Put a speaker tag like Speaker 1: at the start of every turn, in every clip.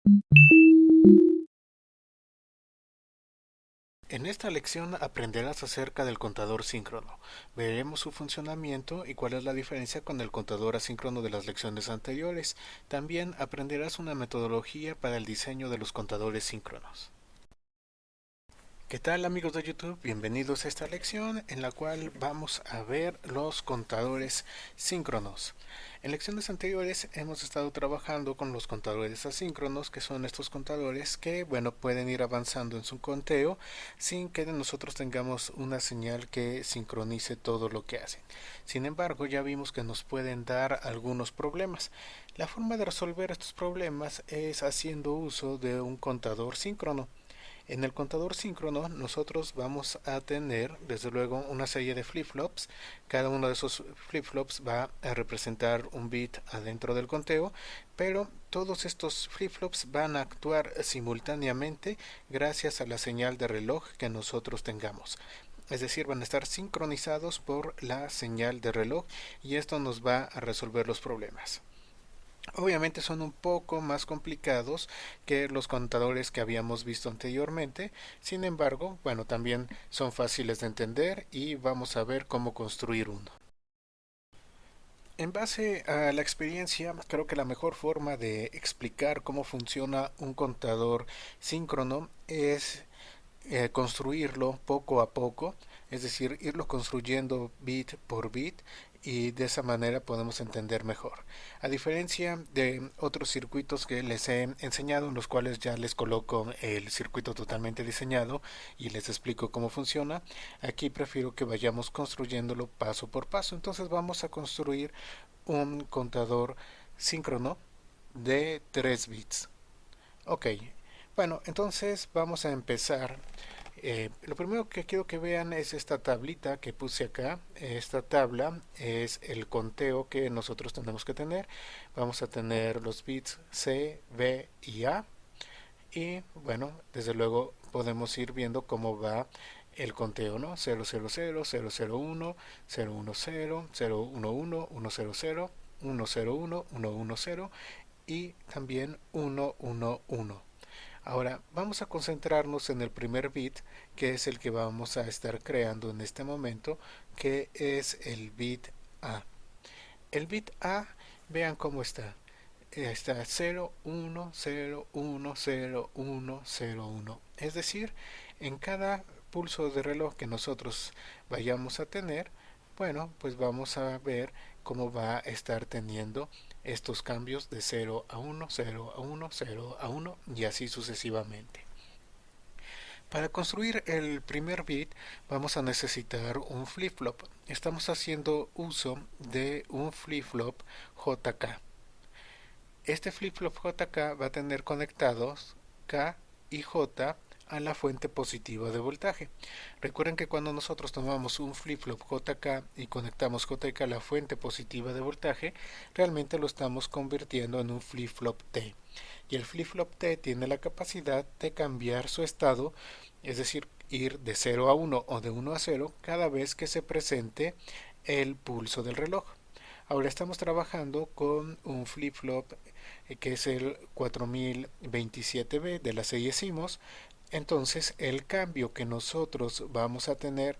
Speaker 1: En esta lección aprenderás acerca del contador síncrono. Veremos su funcionamiento y cuál es la diferencia con el contador asíncrono de las lecciones anteriores. También aprenderás una metodología para el diseño de los contadores síncronos. ¿Qué tal amigos de YouTube? Bienvenidos a esta lección en la cual vamos a ver los contadores síncronos. En lecciones anteriores hemos estado trabajando con los contadores asíncronos, que son estos contadores que, bueno, pueden ir avanzando en su conteo sin que nosotros tengamos una señal que sincronice todo lo que hacen. Sin embargo, ya vimos que nos pueden dar algunos problemas. La forma de resolver estos problemas es haciendo uso de un contador síncrono. En el contador síncrono nosotros vamos a tener desde luego una serie de flip-flops. Cada uno de esos flip-flops va a representar un bit adentro del conteo, pero todos estos flip-flops van a actuar simultáneamente gracias a la señal de reloj que nosotros tengamos. Es decir, van a estar sincronizados por la señal de reloj y esto nos va a resolver los problemas. Obviamente son un poco más complicados que los contadores que habíamos visto anteriormente, sin embargo, bueno, también son fáciles de entender y vamos a ver cómo construir uno. En base a la experiencia, creo que la mejor forma de explicar cómo funciona un contador síncrono es construirlo poco a poco, es decir, irlo construyendo bit por bit y de esa manera podemos entender mejor. A diferencia de otros circuitos que les he enseñado, en los cuales ya les coloco el circuito totalmente diseñado y les explico cómo funciona, aquí prefiero que vayamos construyéndolo paso por paso. Entonces vamos a construir un contador síncrono de 3 bits. Ok, bueno, entonces vamos a empezar. Lo primero que quiero que vean es esta tablita que puse acá. Esta tabla es el conteo que nosotros tenemos que tener. Vamos a tener los bits C, B y A. Y bueno, desde luego podemos ir viendo cómo va el conteo, ¿no? 000, 001, 010, 010, 011, 100, 101, 110 y también 111. Ahora vamos a concentrarnos en el primer bit, que es el que vamos a estar creando en este momento, que es el bit A. El bit A, vean cómo está. Está 0, 1, 0, 1, 0, 1, 0, 1. Es decir, en cada pulso de reloj que nosotros vayamos a tener, bueno, pues vamos a ver cómo va a estar teniendo estos cambios de 0 a 1, 0 a 1, 0 a 1 y así sucesivamente. Para construir el primer bit vamos a necesitar un flip-flop. Estamos haciendo uso de un flip-flop JK. Este flip-flop JK va a tener conectados K y J a la fuente positiva de voltaje. Recuerden que cuando nosotros tomamos un flip-flop JK y conectamos JK a la fuente positiva de voltaje, realmente lo estamos convirtiendo en un flip-flop T. Y el flip-flop T tiene la capacidad de cambiar su estado, es decir, ir de 0 a 1 o de 1 a 0 cada vez que se presente el pulso del reloj. Ahora estamos trabajando con un flip-flop que es el 4027B de la serie CMOS. Entonces el cambio que nosotros vamos a tener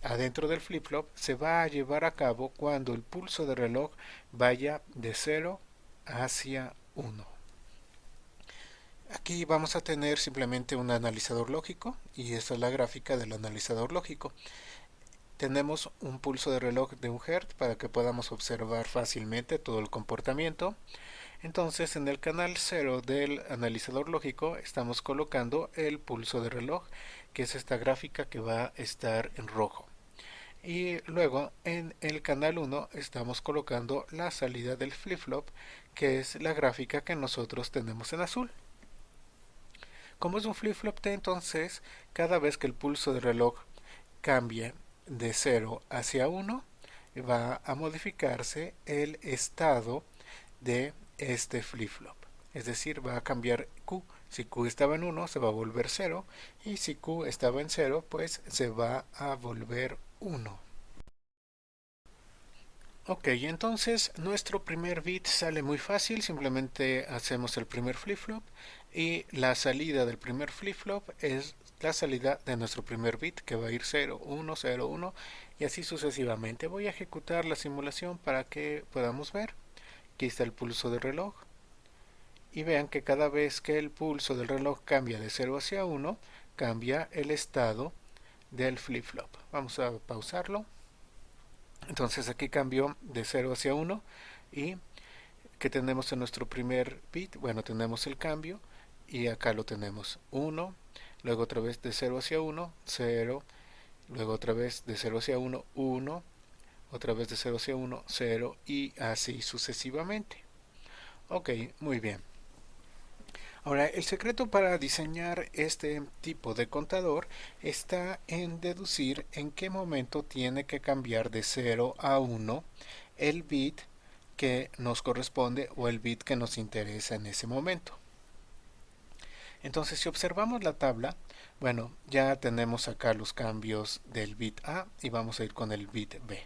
Speaker 1: adentro del flip-flop se va a llevar a cabo cuando el pulso de reloj vaya de 0 hacia 1. Aquí vamos a tener simplemente un analizador lógico y esta es la gráfica del analizador lógico. Tenemos un pulso de reloj de 1 Hz para que podamos observar fácilmente todo el comportamiento. Entonces en el canal 0 del analizador lógico estamos colocando el pulso de reloj, que es esta gráfica que va a estar en rojo. Y luego en el canal 1 estamos colocando la salida del flip-flop, que es la gráfica que nosotros tenemos en azul. Como es un flip-flop T, entonces cada vez que el pulso de reloj cambie de 0 hacia 1, va a modificarse el estado de este flip-flop. Es decir, va a cambiar Q. Si Q estaba en 1, se va a volver 0. Y si Q estaba en 0, pues se va a volver 1. Ok, entonces nuestro primer bit sale muy fácil, simplemente hacemos el primer flip-flop y la salida del primer flip-flop es la salida de nuestro primer bit que va a ir 0, 1, 0, 1 y así sucesivamente. Voy a ejecutar la simulación para que podamos ver. Aquí está el pulso del reloj y vean que cada vez que el pulso del reloj cambia de 0 hacia 1, cambia el estado del flip-flop. Vamos a pausarlo. Entonces aquí cambió de 0 hacia 1 y que tenemos en nuestro primer bit, bueno, tenemos el cambio y acá lo tenemos 1, luego otra vez de 0 hacia 1, 0, luego otra vez de 0 hacia 1, 1, otra vez de 0 hacia 1, 0 y así sucesivamente. Ok, muy bien. Ahora, el secreto para diseñar este tipo de contador está en deducir en qué momento tiene que cambiar de 0 a 1 el bit que nos corresponde o el bit que nos interesa en ese momento. Entonces, si observamos la tabla, bueno, ya tenemos acá los cambios del bit A y vamos a ir con el bit B.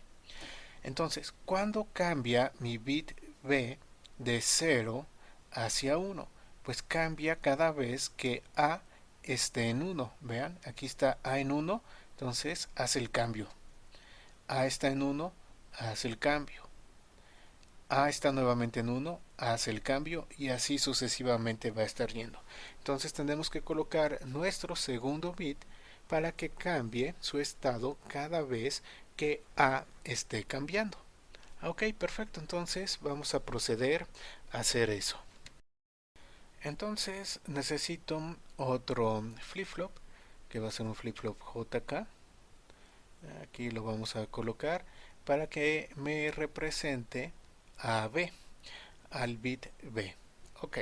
Speaker 1: Entonces, ¿cuándo cambia mi bit B de 0 hacia 1? Pues cambia cada vez que A esté en 1. Vean, aquí está A en 1, entonces hace el cambio. A está en 1, hace el cambio. A está nuevamente en 1, hace el cambio y así sucesivamente va a estar yendo. Entonces tenemos que colocar nuestro segundo bit para que cambie su estado cada vez que A esté cambiando. Ok, perfecto, entonces vamos a proceder a hacer eso. Entonces necesito otro flip-flop, que va a ser un flip-flop JK. Aquí lo vamos a colocar para que me represente a B, al bit B. Ok,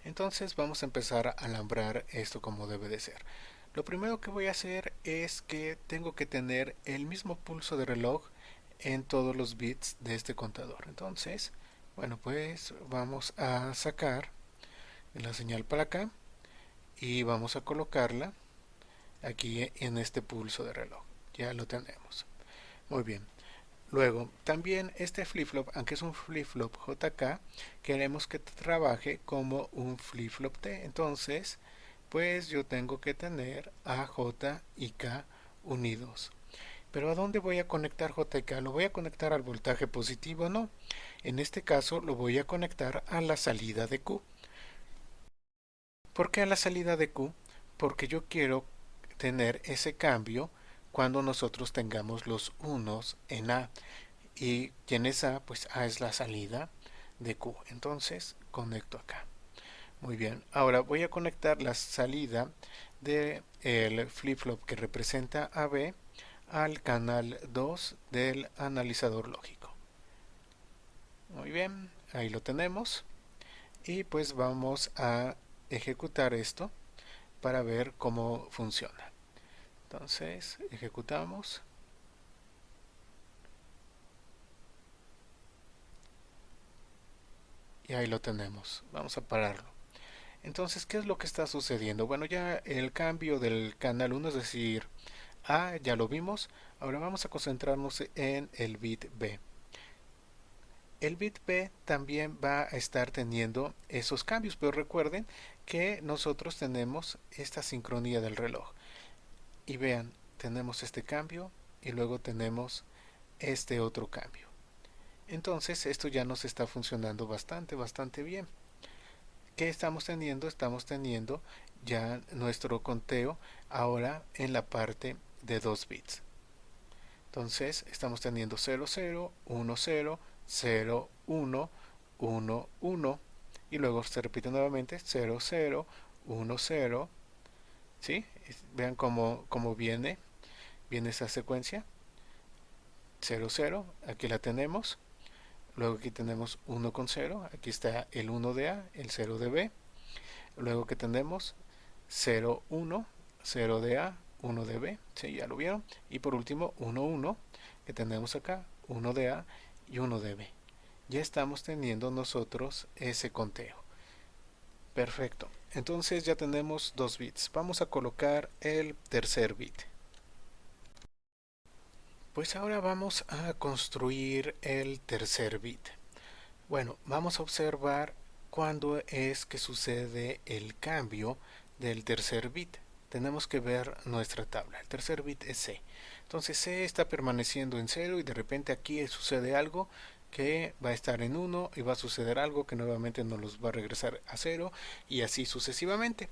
Speaker 1: entonces vamos a empezar a alambrar esto como debe de ser. Lo primero que voy a hacer es que tengo que tener el mismo pulso de reloj en todos los bits de este contador. Entonces, bueno, pues vamos a sacar la señal para acá y vamos a colocarla aquí en este pulso de reloj. Ya lo tenemos. Muy bien. Luego, también este flip-flop, aunque es un flip-flop JK, queremos que trabaje como un flip-flop T. Entonces, pues yo tengo que tener a J y K unidos. Pero ¿a dónde voy a conectar J y K? ¿Lo voy a conectar al voltaje positivo? No. En este caso lo voy a conectar a la salida de Q. ¿Por qué a la salida de Q? Porque yo quiero tener ese cambio cuando nosotros tengamos los unos en A. Y en es A, pues A es la salida de Q. Entonces conecto acá. Muy bien. Ahora voy a conectar la salida del flip-flop que representa a B al canal 2 del analizador lógico. Muy bien, ahí lo tenemos. Y pues vamos a ejecutar esto para ver cómo funciona. Entonces, ejecutamos. Y ahí lo tenemos. Vamos a pararlo. Entonces, ¿qué es lo que está sucediendo? Bueno, ya el cambio del canal 1, es decir, A, ya lo vimos. Ahora vamos a concentrarnos en el bit B. El bit B también va a estar teniendo esos cambios, pero recuerden que nosotros tenemos esta sincronía del reloj. Y vean, tenemos este cambio y luego tenemos este otro cambio. Entonces esto ya nos está funcionando bastante bien. ¿Qué estamos teniendo? Estamos teniendo ya nuestro conteo ahora en la parte de 2 bits. Entonces estamos teniendo 0, 0, 1, 0, 0, 1, 1, 1 y luego se repite nuevamente 0, 0, 1, 0. ¿Sí? Vean cómo viene esa secuencia. 0, 0, aquí la tenemos. Luego aquí tenemos 1 con 0, aquí está el 1 de A, el 0 de B. Luego que tenemos 0, 1, 0 de A, 1 de B, ¿sí? Ya lo vieron. Y por último 1, 1, que tenemos acá, 1 de A y 1 de B. Ya estamos teniendo nosotros ese conteo. Perfecto. Entonces ya tenemos 2 bits. Vamos a colocar el tercer bit. Pues ahora vamos a construir el tercer bit. Bueno, vamos a observar cuándo es que sucede el cambio del tercer bit. Tenemos que ver nuestra tabla. El tercer bit es C. Entonces C está permaneciendo en 0 y de repente aquí sucede algo que va a estar en 1 y va a suceder algo que nuevamente nos los va a regresar a 0 y así sucesivamente.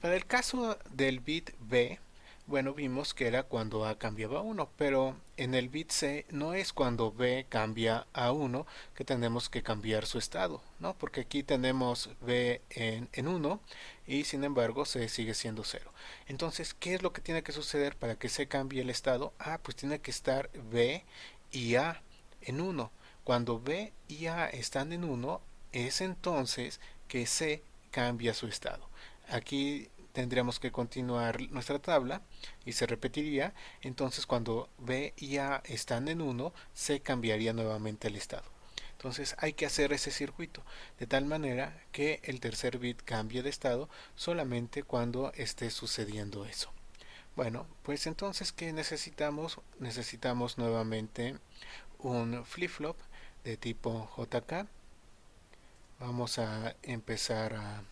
Speaker 1: Para el caso del bit B, bueno, vimos que era cuando A cambiaba a 1, pero en el bit C no es cuando B cambia a 1 que tenemos que cambiar su estado, ¿no? Porque aquí tenemos B en 1 y sin embargo C sigue siendo 0. Entonces, ¿qué es lo que tiene que suceder para que C cambie el estado? Ah, pues tiene que estar B y A en 1. Cuando B y A están en 1, es entonces que C cambia su estado. Aquí tendríamos que continuar nuestra tabla y se repetiría. Entonces cuando B y A están en 1, se cambiaría nuevamente el estado. Entonces hay que hacer ese circuito de tal manera que el tercer bit cambie de estado solamente cuando esté sucediendo eso. Bueno, pues entonces ¿qué necesitamos? Necesitamos nuevamente un flip-flop de tipo JK. Vamos a empezar a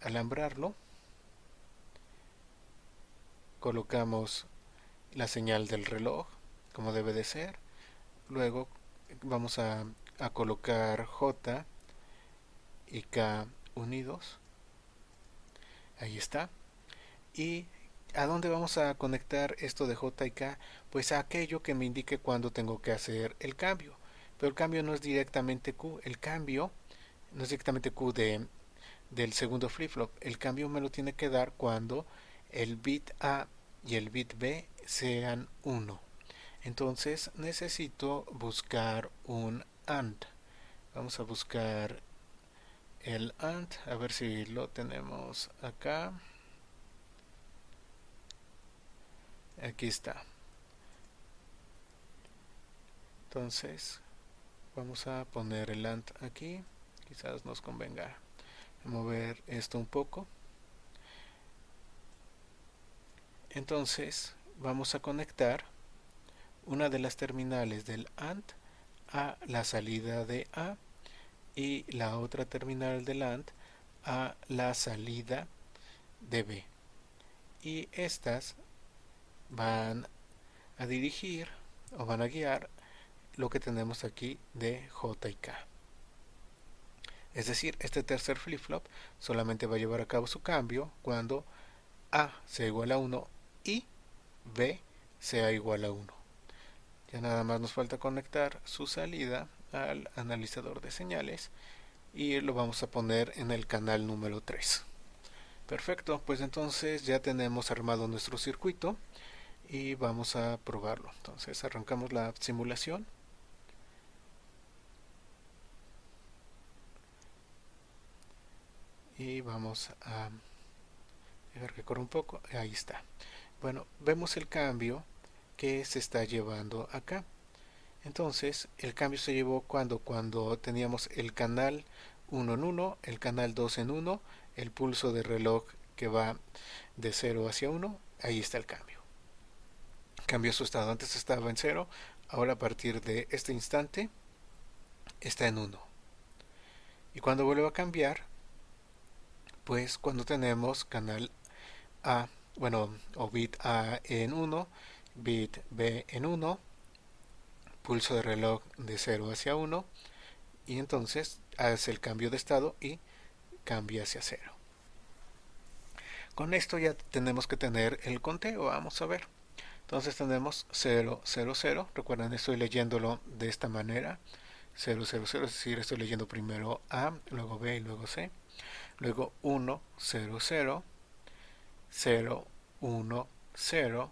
Speaker 1: alambrarlo. Colocamos la señal del reloj como debe de ser. Luego vamos a colocar J y K unidos. Ahí está. ¿Y a dónde vamos a conectar esto de J y K? Pues a aquello que me indique cuándo tengo que hacer el cambio. Pero el cambio no es directamente Q. El cambio no es directamente Q del segundo flip-flop. El cambio me lo tiene que dar cuando el bit A y el bit B sean 1. Entonces necesito buscar un AND. Vamos a buscar el AND, a ver si lo tenemos acá. Aquí está. Entonces vamos a poner el AND aquí. Quizás nos convenga mover esto un poco. Entonces vamos a conectar una de las terminales del AND a la salida de A y la otra terminal del AND a la salida de B. Y estas van a dirigir o van a guiar lo que tenemos aquí de J y K. Es decir, este tercer flip-flop solamente va a llevar a cabo su cambio cuando A sea igual a 1 y B sea igual a 1. Ya nada más nos falta conectar su salida al analizador de señales y lo vamos a poner en el canal número 3. Perfecto, pues entonces ya tenemos armado nuestro circuito y vamos a probarlo. Entonces arrancamos la simulación. Y vamos a dejar que corra un poco. Ahí está. Bueno, vemos el cambio que se está llevando acá. Entonces, el cambio se llevó cuando teníamos el canal 1 en 1, el canal 2 en 1, el pulso de reloj que va de 0 hacia 1. Ahí está el cambio. Cambió su estado. Antes estaba en 0, ahora a partir de este instante está en 1. Y cuando vuelve a cambiar, pues cuando tenemos canal A, bueno, o bit A en 1, bit B en 1, pulso de reloj de 0 hacia 1, y entonces hace el cambio de estado y cambia hacia 0. Con esto ya tenemos que tener el conteo, vamos a ver. Entonces tenemos 0, 0, 0, recuerden estoy leyéndolo de esta manera, 0, 0, 0, es decir, estoy leyendo primero A, luego B y luego C, luego 1, 0, 0, 0, 1, 0,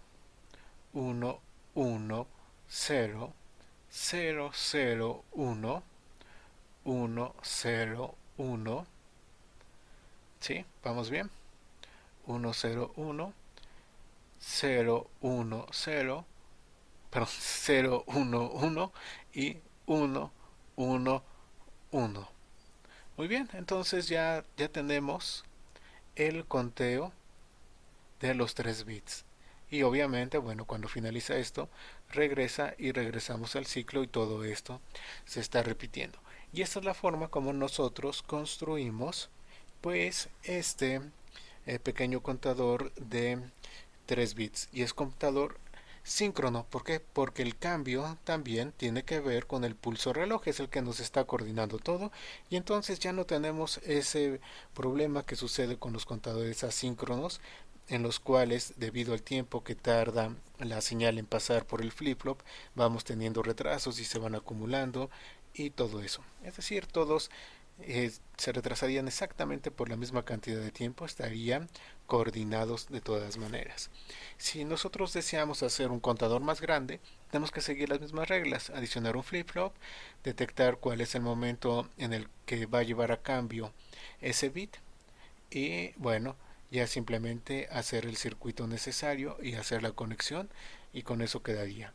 Speaker 1: 1, 1, 0, 0, 0, 1, 1, 0, 1, ¿sí? ¿Vamos bien? 1, 0, 1, 0, 1, 0, perdón, 0, 1, 1 y 1, 1, 1. Muy bien, entonces ya tenemos el conteo de los 3 bits. Y obviamente, bueno, cuando finaliza esto, regresa y regresamos al ciclo y todo esto se está repitiendo. Y esta es la forma como nosotros construimos pues este pequeño contador de 3 bits. Y es contador síncrono. ¿Por qué? Porque el cambio también tiene que ver con el pulso reloj, es el que nos está coordinando todo. Y entonces ya no tenemos ese problema que sucede con los contadores asíncronos, en los cuales, debido al tiempo que tarda la señal en pasar por el flip-flop, vamos teniendo retrasos y se van acumulando y todo eso. Es decir, todos se retrasarían exactamente por la misma cantidad de tiempo, estarían coordinados de todas maneras. Si nosotros deseamos hacer un contador más grande, tenemos que seguir las mismas reglas, adicionar un flip-flop, detectar cuál es el momento en el que va a llevar a cambio ese bit y bueno, ya simplemente hacer el circuito necesario y hacer la conexión y con eso quedaría.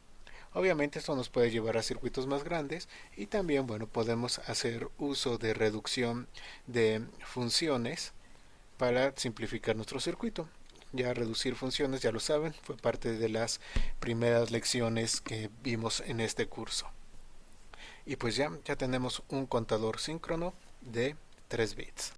Speaker 1: Obviamente esto nos puede llevar a circuitos más grandes y también, bueno, podemos hacer uso de reducción de funciones para simplificar nuestro circuito. Ya reducir funciones, ya lo saben, fue parte de las primeras lecciones que vimos en este curso. Y pues ya tenemos un contador síncrono de 3 bits.